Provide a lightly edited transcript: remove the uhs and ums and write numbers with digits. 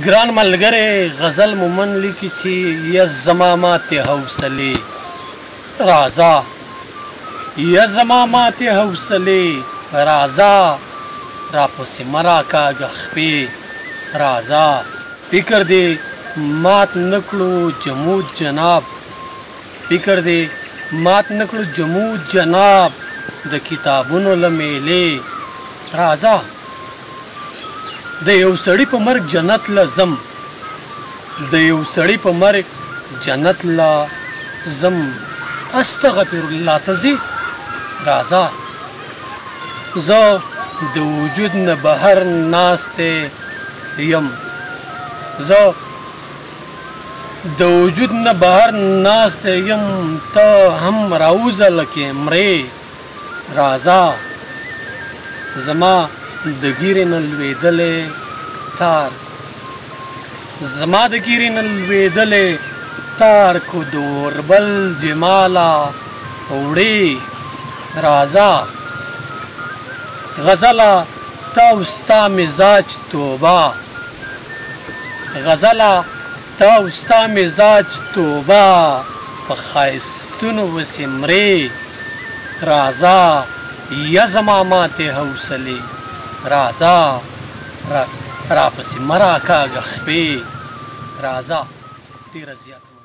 ګران ملګری غزل مومن لیکي چې یا زما ماتې حوصلې راځه یا زما ماتې حوصلې راځه راپسې مه راکاږه خپې راځه فکر دې مات نه کړو جمود جناب فکر دې مات نه کړو جمود جناب د کتابونو له میلې راځه د یو سړي په مرګ جنت له ځم د یو سړي په مرګ جنت له ځم استغفر الله ته ځې راځه زه د وجود نه بهر ناستی یم زه د وجود نه بهر ناستی یم ته هم راوځه لکې مرې راځه زما د ګیرې نه لوېدلی تار زما د ګیرې نه لوېدلی تار کو دوربل جماله وړې راځه غزله ته او ستا مزاج توبه غزله ته او ستا مزاج توبه په ښایستونو پسې مرې راځه یا زما ماتې حوصلې راځه راپسې مه راکاږه خپې راځه ډېره زیاته